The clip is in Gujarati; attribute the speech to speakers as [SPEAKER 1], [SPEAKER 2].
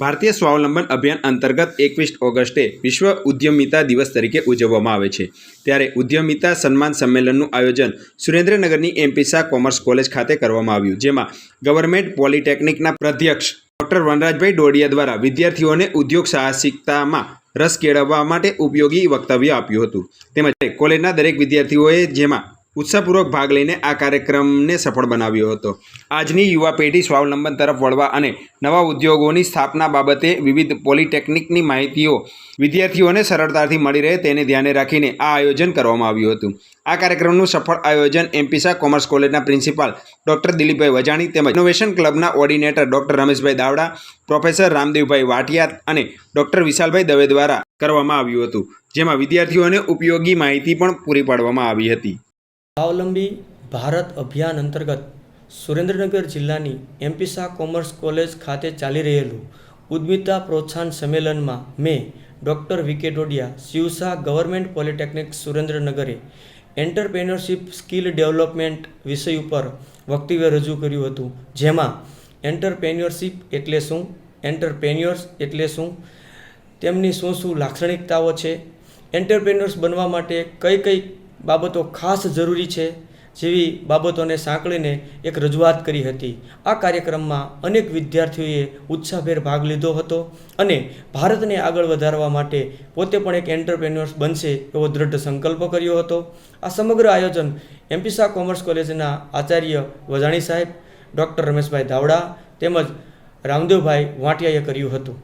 [SPEAKER 1] ભારતીય સ્વાવલંબન અભિયાન અંતર્ગત 21 ઓગસ્ટે વિશ્વ ઉદ્યમિતા દિવસ તરીકે ઉજવવામાં આવે છે। ત્યારે ઉદ્યમિતા સન્માન સંમેલનનું આયોજન સુરેન્દ્રનગરની એમપી શાહ કોમર્સ કોલેજ ખાતે કરવામાં આવ્યું, જેમાં ગવર્મેન્ટ પોલિટેકનિકના અધ્યક્ષ ડોક્ટર વનરાજભાઈ ડોડિયા દ્વારા વિદ્યાર્થીઓને ઉદ્યોગ સાહસિકતામાં રસ કેળવવા માટે ઉપયોગી વક્તવ્ય આપ્યું હતું। તેમજ કોલેજના દરેક વિદ્યાર્થીઓએ જેમાં ઉત્સાહપૂર્વક ભાગ લઈને આ કાર્યક્રમને સફળ બનાવ્યો હતો। આજની યુવા પેઢી સ્વાવલંબન તરફ વળવા અને નવા ઉદ્યોગોની સ્થાપના બાબતે વિવિધ પોલિટેકનિકની માહિતીઓ વિદ્યાર્થીઓને સરળતાથી મળી રહે તેને ધ્યાને રાખીને આ આયોજન કરવામાં આવ્યું હતું। આ કાર્યક્રમનું સફળ આયોજન એમપી શાહ કોમર્સ કોલેજના પ્રિન્સિપાલ ડોક્ટર દિલીપભાઈ વજાણી તેમજ ઇનોવેશન ક્લબના coordinator doctor Rameshbhai Davda, professor Ramdevbhai Vatiya અને ડોક્ટર વિશાલભાઈ દવે દ્વારા કરવામાં આવ્યું હતું, જેમાં વિદ્યાર્થીઓને ઉપયોગી માહિતી પણ પૂરી પાડવામાં આવી હતી।
[SPEAKER 2] સ્વાવલંબી ભારત અભિયાન અંતર્ગત સુરેન્દ્રનગર જિલ્લાની એમપી શાહ કોમર્સ કોલેજ ખાતે ચાલી રહેલું ઉદ્યમિતા પ્રોત્સાહન સંમેલનમાં મેં doctor V K. Dodiya, Shivshah government polytechnic સુરેન્દ્રનગરે એન્ટરપ્રેન્યોરશિપ સ્કિલ ડેવલપમેન્ટ વિષય ઉપર વક્તવ્ય રજૂ કર્યું હતું, જેમાં એન્ટરપ્રેન્યોરશિપ એટલે શું, એન્ટરપ્રેન્યોર્સ એટલે શું, તેમની શું લાક્ષણિકતાઓ છે, એન્ટરપ્રેન્યોર્સ બનવા માટે કઈ કઈ બાબતો ખાસ જરૂરી છે જેવી બાબતોને સાંકળીને એક રજૂઆત કરી હતી। આ કાર્યક્રમમાં અનેક વિદ્યાર્થીઓએ ઉત્સાહભેર ભાગ લીધો હતો અને ભારતને આગળ વધારવા માટે પોતે પણ એક એન્ટરપ્રેન્યોર્સ બનશે એવો દ્રઢ સંકલ્પ કર્યો હતો। આ સમગ્ર આયોજન એમપી શાહ કોમર્સ કોલેજના આચાર્ય વજાણી સાહેબ, ડૉક્ટર રમેશભાઈ દાવડા તેમજ રામદેવભાઈ વાટિયાએ કર્યું હતું।